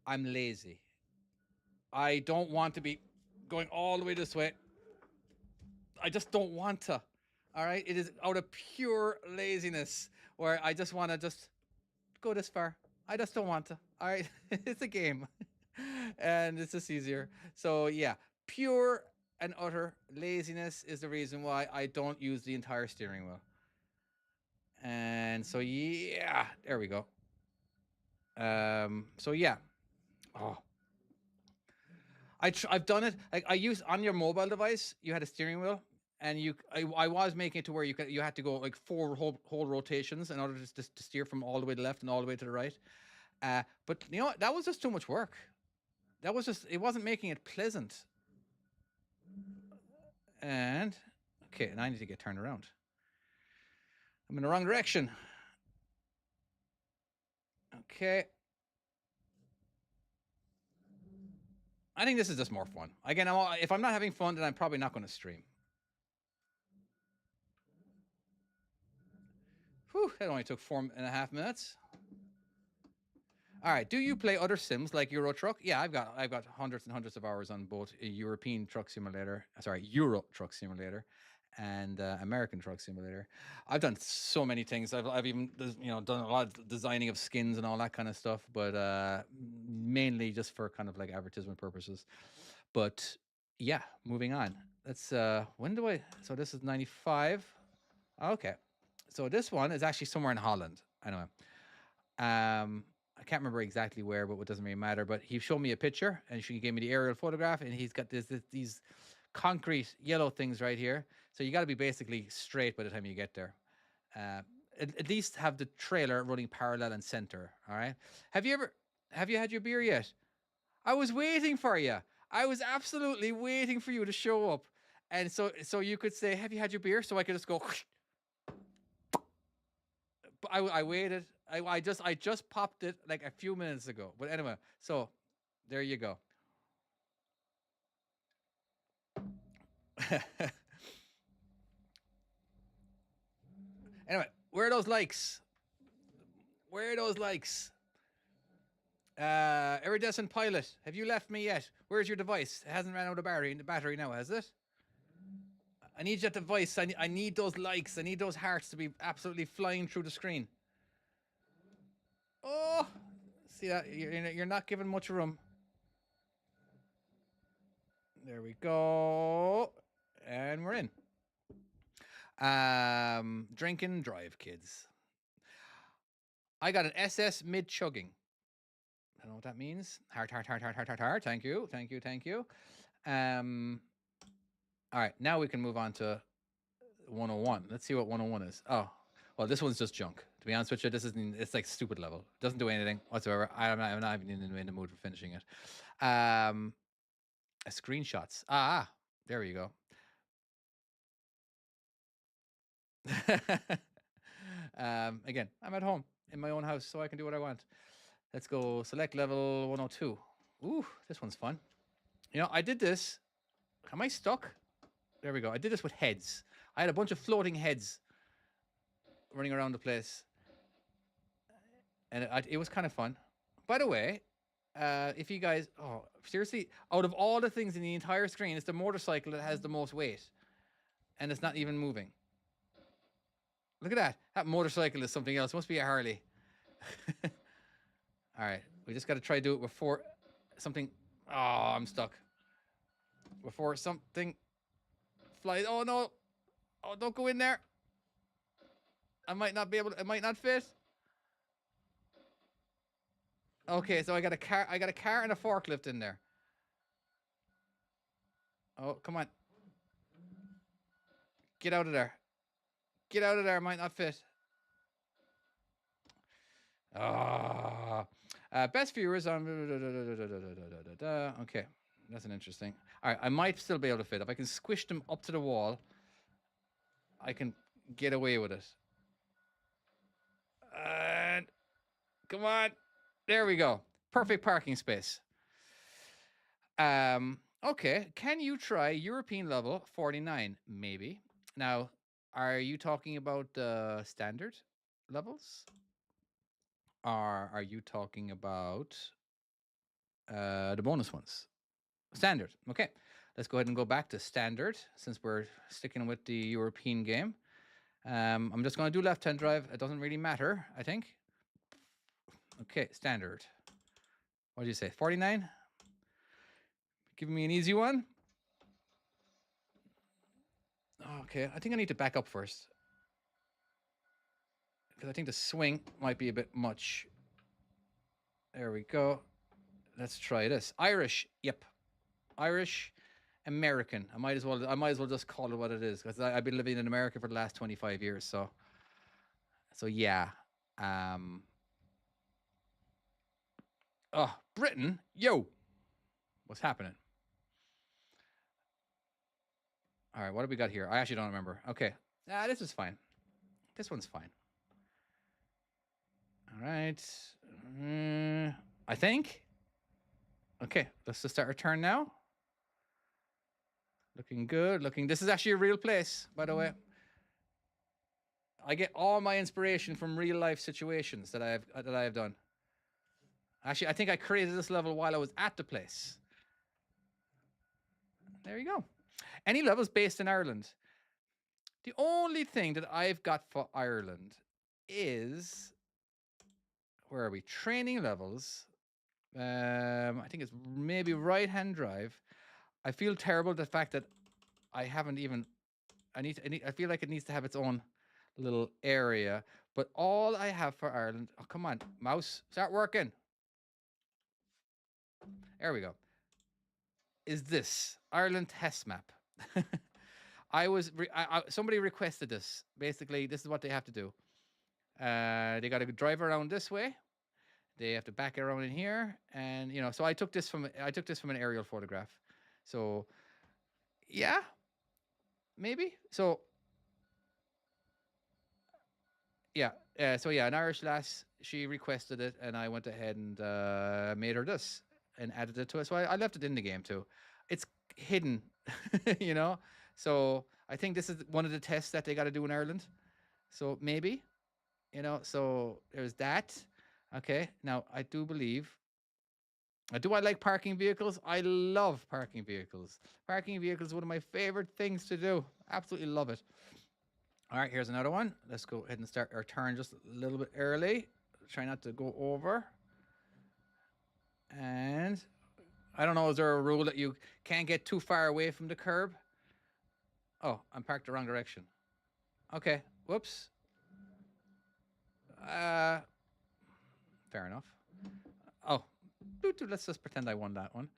I'm lazy. I don't want to be going all the way this way. I just don't want to. All right? It is out of pure laziness where I just want to just go this far. I just don't want to. All right? It's a game. And it's just easier. So, yeah, pure and utter laziness is the reason why I don't use the entire steering wheel. And so, yeah, there we go. So, yeah. Oh, I've done it. Like I use on your mobile device, you had a steering wheel, and I was making it to where you had to go like 4 whole rotations in order to steer from all the way to the left and all the way to the right. But you know what? That was just too much work. That was just it wasn't making it pleasant. And okay, and I need to get turned around. I'm in the wrong direction. Okay. I think this is just more fun. Again, if I'm not having fun, then I'm probably not going to stream. Whew, that only took 4.5 minutes. All right. Do you play other sims like Euro Truck? Yeah, I've got hundreds and hundreds of hours on both a European Truck Simulator, Euro Truck Simulator, and American Truck Simulator. I've done so many things. I've even done a lot of designing of skins and all that kind of stuff, but mainly just for kind of like advertisement purposes. But yeah, moving on. Let's when do I? So this is 95. Okay, so this one is actually somewhere in Holland. I know. I can't remember exactly where, but it doesn't really matter. But he showed me a picture, and she gave me the aerial photograph, and he's got these concrete yellow things right here. So you got to be basically straight by the time you get there. Uh, at least have the trailer running parallel and center. All right. Have you had your beer yet? I was waiting for you. I was absolutely waiting for you to show up, and so you could say, "Have you had your beer?" So I could just go. But I waited. I just popped it like a few minutes ago. But anyway, so there you go. Anyway, where are those likes? Where are those likes? Iridescent pilot, have you left me yet? Where's your device? It hasn't ran out of battery now, has it? I need that device. I need those likes. I need those hearts to be absolutely flying through the screen. Oh, see that? You're not giving much room. There we go. And we're in. Drink and drive, kids. I got an SS mid chugging. I don't know what that means. Heart, heart, heart, heart, heart, heart, heart. Thank you, thank you, thank you. All right, now we can move on to 101. Let's see what 101 is. Oh, well, this one's just junk. To be honest with you, this isn't. It's like stupid level. Doesn't do anything whatsoever. I'm not even in the mood for finishing it. Screenshots. There we go. Again, I'm at home in my own house, so I can do what I want. Let's go select level 102. Ooh, this one's fun. You know, I did this. Am I stuck? There we go. I did this with heads. I had a bunch of floating heads running around the place, and it was kind of fun. By the way, if you guys, oh, seriously, out of all the things in the entire screen, it's the motorcycle that has the most weight, and it's not even moving. Look at that. That motorcycle is something else. It must be a Harley. All right. We just got to try to do it before something. Oh, I'm stuck. Before something flies. Oh, no. Oh, don't go in there. I might not be able to. It might not fit. Okay, so I got a car. I got a car and a forklift in there. Oh, come on. Get out of there. Get out of there. Might not fit. Ah. Best viewers on. Okay, that's an interesting. All right, I might still be able to fit. If I can squish them up to the wall, I can get away with it. And come on. There we go. Perfect parking space. Okay. Can you try European level 49? Maybe. Now, are you talking about the standard levels? Or are you talking about the bonus ones? Standard. Okay. Let's go ahead and go back to standard since we're sticking with the European game. I'm just going to do left-hand drive. It doesn't really matter, I think. Okay, standard. What did you say? 49? Give me an easy one. Okay, I think I need to back up first. Because I think the swing might be a bit much. There we go. Let's try this. Irish. Yep. Irish. American. I might as well just call it what it is because I've been living in America for the last 25 years. So yeah. Oh, Britain. Yo. What's happening? All right, what do we got here? I actually don't remember. Okay. This is fine. This one's fine. All right. I think. Okay, let's just start our turn now. Looking good. This is actually a real place, by the way. I get all my inspiration from real life situations that I have done. Actually, I think I created this level while I was at the place. There you go. Any levels based in Ireland? The only thing that I've got for Ireland is, where are we? Training levels. I think it's maybe right-hand drive. I feel terrible the fact that I haven't even. I feel like it needs to have its own little area. But all I have for Ireland. Oh, come on, mouse, start working. There we go. Is this Ireland test map? Somebody requested this. Basically, this is what they have to do. They got to drive around this way. They have to back around in here, and So I took this from an aerial photograph. So, yeah, maybe. So Yeah. So yeah, an Irish lass. She requested it, and I went ahead and made her this and added it to it. So I left it in the game too. It's hidden, you know. So I think this is one of the tests that they got to do in Ireland. So maybe, you know. So there's that. Okay. Now I do believe. Do I like parking vehicles? I love parking vehicles. Parking vehicles is one of my favorite things to do. Absolutely love it. All right, here's another one. Let's go ahead and start our turn just a little bit early. Try not to go over. And I don't know, is there a rule that you can't get too far away from the curb? Oh, I'm parked the wrong direction. Okay, whoops. Uh, Fair enough. Oh, let's just pretend I won that one.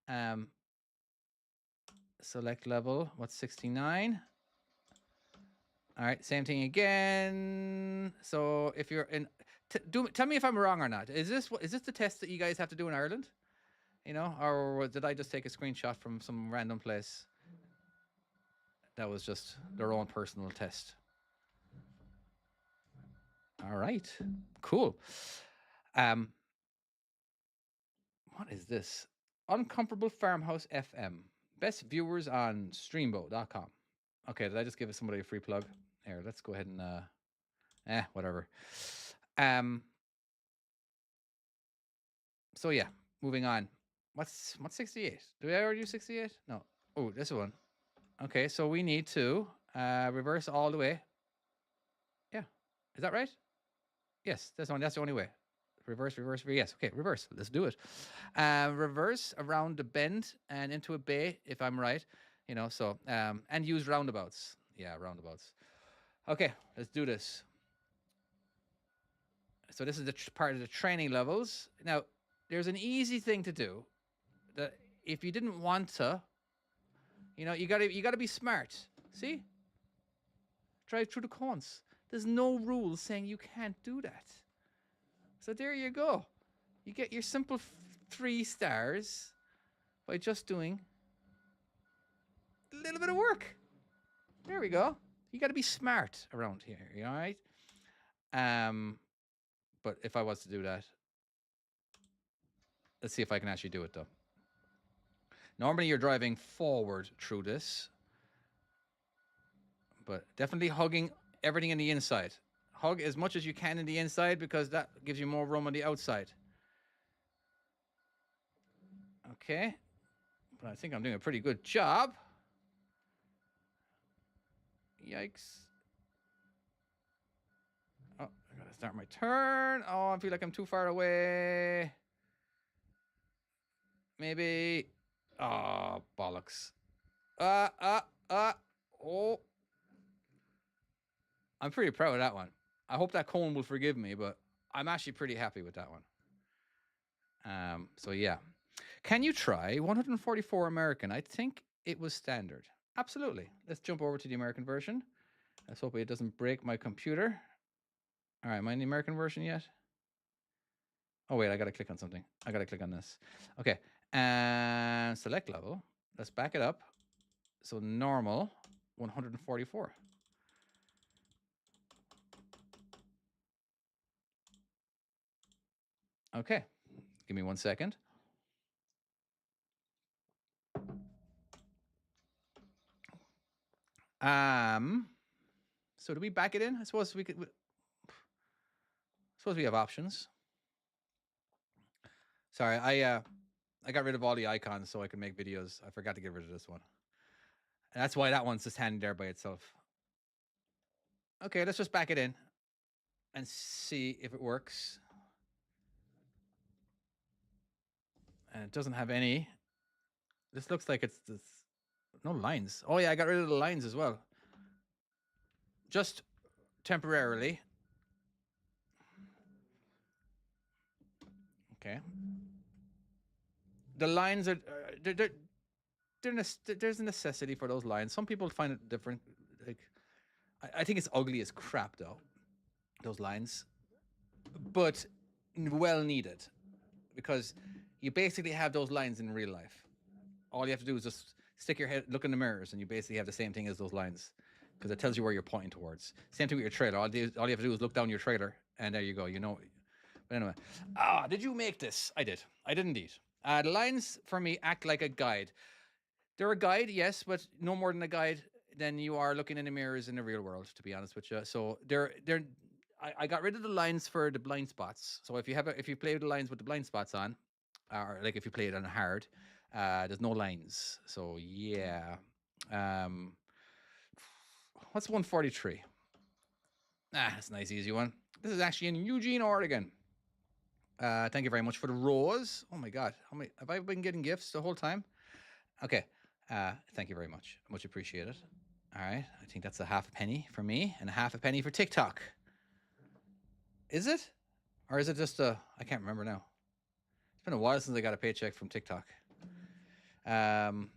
Um, Select level. What's 69? All right, same thing again. So if you're in, tell me if I'm wrong or not. Is this the test that you guys have to do in Ireland? You know, or did I just take a screenshot from some random place that was just their own personal test? All right, cool. Um, what is this? Uncomfortable Farmhouse FM. Best viewers on streambo.com. Okay, did I just give somebody a free plug? Here, let's go ahead and whatever. Um, so yeah, moving on. What's 68? Do I already do 68? No. Oh, this one. Okay, so we need to reverse all the way. Yeah. Is that right? Yes, that's the only way. Reverse, reverse, yes. Okay, reverse. Let's do it. Reverse around the bend and into a bay, if I'm right. You know, so and use roundabouts. Yeah, roundabouts. Okay, let's do this. So this is the part of the training levels. Now, there's an easy thing to do that if you didn't want to, you know, you gotta be smart. See, drive through the cones. There's no rules saying you can't do that. So there you go. You get your simple 3 stars by just doing a little bit of work. There we go. You got to be smart around here. You all right? Um, but if I was to do that, let's see if I can actually do it though. Normally you're driving forward through this, but definitely hugging everything in the inside. Hug as much as you can in the inside because that gives you more room on the outside. Okay, but I think I'm doing a pretty good job. Yikes. Oh, I gotta start my turn. Oh, I feel like I'm too far away. Maybe. Oh, bollocks. Uh, uh, uh. Oh. I'm pretty proud of that one. I hope that cone will forgive me, but I'm actually pretty happy with that one. So yeah. Can you try 144 American? I think it was standard. Absolutely. Let's jump over to the American version. Let's hope it doesn't break my computer. All right, am I in the American version yet? Oh wait, I gotta click on something. I gotta click on this. Okay, and select level. Let's back it up. So normal, 144. Okay, give me 1 second. Um, so do we back it in? I suppose we could. Suppose we have options. Sorry, I got rid of all the icons so I can make videos. I forgot to get rid of this one. And that's why that one's just standing there by itself. Okay, let's just back it in and see if it works. And it doesn't have any. This looks like it's this. No lines. Oh yeah, I got rid of the lines as well. Just temporarily. Okay. The lines are there's a necessity for those lines. Some people find it different. Like I think it's ugly as crap though. Those lines, but well needed because you basically have those lines in real life. All you have to do is just stick your head, look in the mirrors, and you basically have the same thing as those lines. because it tells you where you're pointing towards. Same thing with your trailer. All you have to do is look down your trailer, and there you go. You know. But anyway, did you make this? I did. I did indeed. The lines for me act like a guide. They're a guide, yes, but no more than a guide than you are looking in the mirrors in the real world. To be honest with you, so they're. I got rid of the lines for the blind spots. So if you play the lines with the blind spots on, or like if you play it on hard, there's no lines. So yeah. Um, what's 143? That's a nice easy one. This is actually in Eugene, Oregon. Thank you very much for the rose. Oh my God, how many have I been getting gifts the whole time? Okay. Thank you very much. Much appreciated. All right. I think that's a half a penny for me and a half a penny for TikTok. Is it? Or is it just a? I can't remember now. It's been a while since I got a paycheck from TikTok. Um,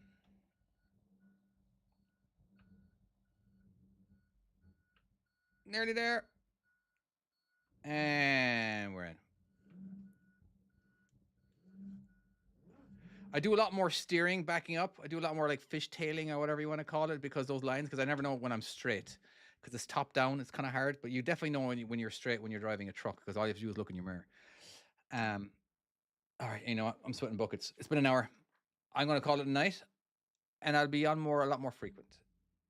Nearly there. And we're in. I do a lot more steering, backing up. I do a lot more like fishtailing or whatever you want to call it because those lines, because I never know when I'm straight. Because it's top down, it's kind of hard, but you definitely know when you're straight when you're driving a truck because all you have to do is look in your mirror. Um, all right, you know what? I'm sweating buckets. It's been an hour. I'm going to call it a night, and I'll be on a lot more frequent.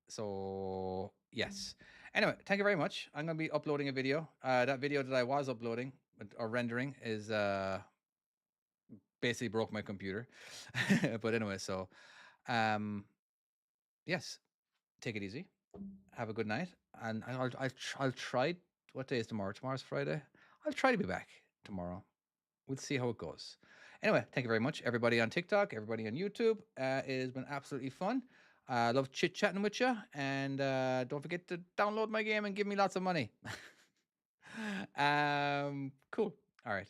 So yes. Anyway, thank you very much. I'm going to be uploading a video. That video that I was uploading or rendering is basically broke my computer. But anyway, so um, yes, take it easy. Have a good night, and I'll try. What day is tomorrow? Tomorrow's Friday. I'll try to be back tomorrow. We'll see how it goes. Anyway, thank you very much, everybody on TikTok, everybody on YouTube. It has been absolutely fun. I love chit chatting with you, and don't forget to download my game and give me lots of money. Cool. All right.